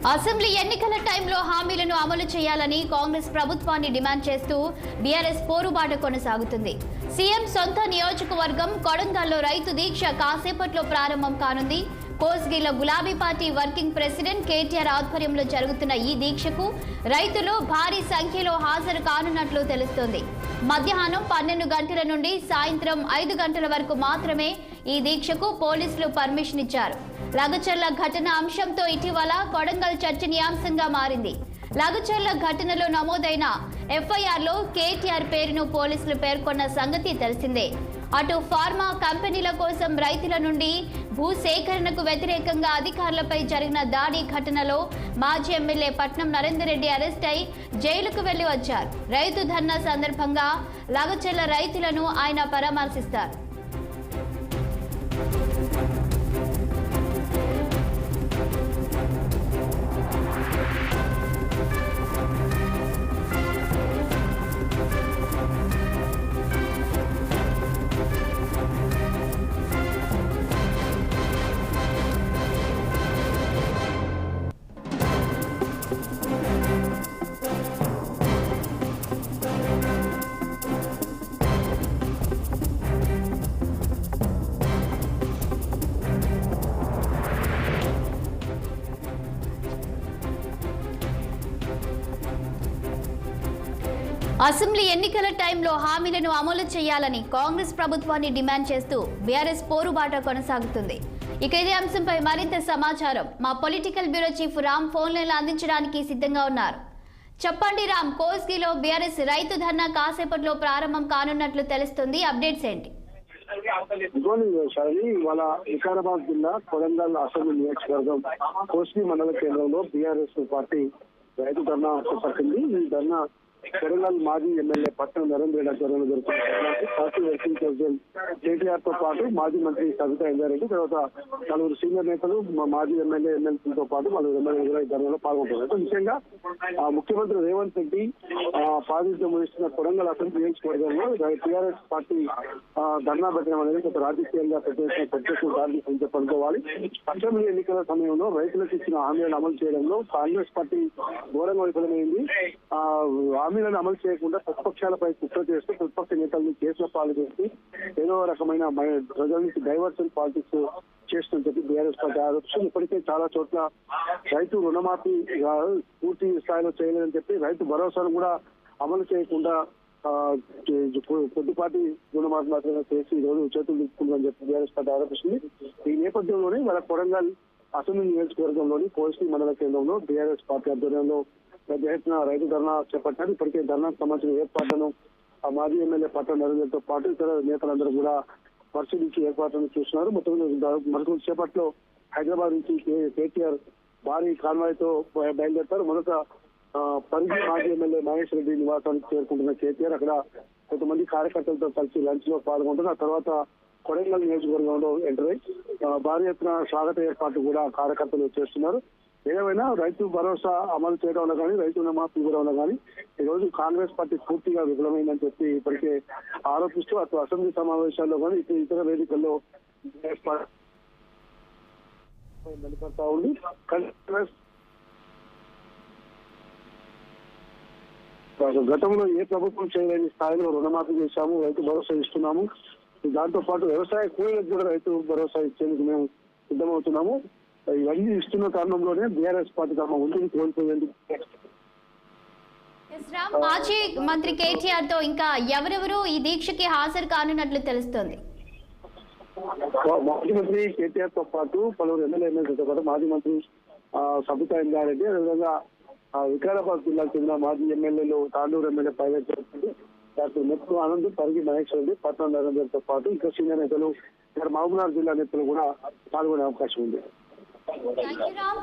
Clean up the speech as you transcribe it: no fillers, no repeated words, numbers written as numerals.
Assembly ఎన్నికల టైంలో హామీలను అమలు చేయాలని కాంగ్రెస్ ప్రభుత్వాన్ని డిమాండ్ చేస్తూ బీఆర్ఎస్ పోరుబాట కొనసాగుతుంది. సీఎం సొంత నియోజకవర్గం కొడంగల్లో రైతు దీక్ష కాసేపట్లో ప్రారంభం కానుంది. కోస్గిలో గులాబీ పార్టీ వర్కింగ్ ప్రెసిడెంట్ కేటీఆర్ ఆధ్వర్యంలో జరుగుతున్న ఈ దీక్షకు రైతులు భారీ సంఖ్యలో హాజరు కానున్నట్లు తెలుస్తోంది. మధ్యాహ్నం 12 గంటల నుండి సాయంత్రం 5 గంటల వరకు మాత్రమే ఈ దీక్షకు పోలీసులు పర్మిషన్ ఇచ్చారు. లగచర్ల ఘటన అంశంతో ఇటీవల కొడంగల్ చర్చనీయాంశంగా మారింది. లగచర్ల ఘటనలో నమోదైన ఎఫ్ఐఆర్లో కేటీఆర్ పేరును పోలీసులు పేర్కొన్న సంగతి తెలిసిందే. అటు ఫార్మా కంపెనీల కోసం రైతుల నుండి భూసేకరణకు వ్యతిరేకంగా అధికారులపై జరిగిన దాడి ఘటనలో మాజీ ఎమ్మెల్యే పట్నం నరేందర్ రెడ్డి అరెస్ట్ అయి జైలుకు వెళ్లి వచ్చారు. రైతు ధర్నా సందర్భంగా లగచర్ల రైతులను ఆయన పరామర్శిస్తారు. అసెంబ్లీ ఎన్నికల టైంలో హామీలను అమలు చేయాలని కాంగ్రెస్ ప్రభుత్వాన్ని డిమాండ్ చేస్తూ బీఆర్ఎస్ పోరుబాట కొనసాగుతుంది. ఇక ఇదే అంశంపై మరింత సమాచారం మా political bureau chief Ram phone లైన్లో అందించడానికి సిద్ధంగా ఉన్నారు. చెప్పండి రామ్, కోస్గిలో బీఆర్ఎస్ రైతు ధర్నా కాసేపట్లో ప్రారంభం కానున్నట్లు తెలుస్తుంది. అప్డేట్స్ ఏంటి? ఇవాళ వికారాబాద్ జిల్లా కొడంగల్ అసెంబ్లీ నియోజకవర్గం కోస్గి మండల కేంద్రంలో బీఆర్ఎస్ పార్టీ రైతు ధర్నా చేపట్టింది. ఈ ధర్నా కొడంగల్ మాజీ ఎమ్మెల్యే పట్నం నరేంద్ర రెడ్డి ఆధ్వర్యంలో జరుగుతున్న పార్టీ వర్కింగ్ ప్రెసిడెంట్ కేటీఆర్ తో పాటు మాజీ మంత్రి సబితా ఇంద్రారెడ్డి, తర్వాత నలుగురు సీనియర్ నేతలు, మాజీ ఎమ్మెల్యే ఎమ్మెల్సీతో పాటు నలుగురు ఎమ్మెల్యేలు ధర్నాలో పాల్గొంటున్నారు. ముఖ్యంగా ముఖ్యమంత్రి రేవంత్ రెడ్డి ప్రాతినిధ్యం వహిస్తున్న కొడంగల్ అసెంబ్లీ నియోజకవర్గంలో టీఆర్ఎస్ పార్టీ ధర్నా పెట్టడం అనేది ఒక రాజకీయంగా ప్రత్యేక దారి చెప్పనుకోవాలి. అసెంబ్లీ ఎన్నికల సమయంలో రైతులకు ఇచ్చిన హామీలను అమలు చేయడంలో కాంగ్రెస్ పార్టీ ఘోరంగా విఫలమైంది. హామీలను అమలు చేయకుండా ప్రతిపక్షాలపై కుట్ర చేస్తూ ప్రతిపక్ష నేతలను కేసుల పాలు చేసి ఏదో రకమైన ప్రజల నుంచి డైవర్షన్ పాలిటిక్స్ చేస్తుందని చెప్పి బీఆర్ఎస్ పార్టీ ఆరోపిస్తుంది. ఇప్పటికే చాలా చోట్ల రైతు రుణమాఫీ పూర్తి స్థాయిలో చేయలేదని చెప్పి రైతు భరోసాను కూడా అమలు చేయకుండా కొద్దిపాటి రుణమాఫీ మాత్రమే చేసి ఈ రోజు చేతులు దిక్కుందని చెప్పి బీఆర్ఎస్ పార్టీ ఆరోపిస్తుంది. ఈ నేపథ్యంలోనే వాళ్ళ కొడంగల్ అసెంబ్లీ నియోజకవర్గంలోని కోస్గి మండల కేంద్రంలో బీఆర్ఎస్ పార్టీ ఆధ్వర్యంలో పెద్ద ఎత్తున రైతు ధర్నా చేపట్టారు. ఇప్పటికే ధర్నాకు సంబంధించిన ఏర్పాట్లను మాజీ ఎమ్మెల్యే పట్నం నరేందర్తో పాటు ఇతర నేతలందరూ కూడా పరిశీలించి ఏర్పాట్లను చూస్తున్నారు. మొత్తం మరికొంత సేపట్లో హైదరాబాద్ నుంచి కేటీఆర్ భారీ కాన్వాయ్ తో బయలుదేరుతారు. మొదట పరిధి మాజీ ఎమ్మెల్యే మహేష్ రెడ్డి నివాసానికి చేరుకుంటున్న కేటీఆర్ అక్కడ కొంతమంది కార్యకర్తలతో కలిసి లంచ్ లో పాల్గొంటున్నారు. ఆ తర్వాత కొడంగల్ నియోజకవర్గంలో ఎంటర్ అయ్యి భారీ ఎత్తున స్వాగత ఏర్పాట్లు కూడా కార్యకర్తలు చేస్తున్నారు. ఏదేమైనా రైతు భరోసా అమలు చేయడంలో కానీ రైతు రుణమాఫీ ఇవ్వడంలో కానీ ఈ రోజు కాంగ్రెస్ పార్టీ పూర్తిగా విఫలమైందని చెప్పి ఇప్పటికే ఆరోపిస్తూ అటు అసెంబ్లీ సమావేశాల్లో కానీ ఇతర వేదికల్లో నిలబడతా ఉంది. కాంగ్రెస్ గతంలో ఏ ప్రభుత్వం చేయలేని స్థాయిలో రుణమాఫీ చేశాము, రైతు భరోసా ఇస్తున్నాము. దాంతో పాటు వ్యవసాయ కూలీలకు కూడా రైతు భరోసా ఇచ్చేందుకు మేము సిద్ధమవుతున్నాము. ఇవన్నీ ఇస్తున్న కారణంలోనే బీఆర్ఎస్ పార్టీ తమ ఒంటిని కోల్పోయింది. మాజీ మంత్రి కేటీఆర్ తో ఇంకా ఎవరెవరు ఈ దీక్షకి హాజరు కానున్నట్లు తెలుస్తోంది. మాజీ మంత్రి కేటీఆర్ తో పాటు పలువురు ఎమ్మెల్యేలతో పాటు మాజీ మంత్రి సబితా ఇంద్రారెడ్డి, అదేవిధంగా వికారాబాద్ జిల్లాకు చెందిన మాజీ ఎమ్మెల్యేలు తాండూరు ఎమ్మెల్యే ప్రైవేట్ డాక్టర్ మెట్టు ఆనంద్, పరిగి మహేష్ రెడ్డి, పట్నం నరేందర్ తో పాటు ఇంకా సీనియర్ నేతలు, ఇక్కడ మహబూబ్నగర్ జిల్లా నేతలు కూడా పాల్గొనే అవకాశం ఉంది. Thank you, Ram.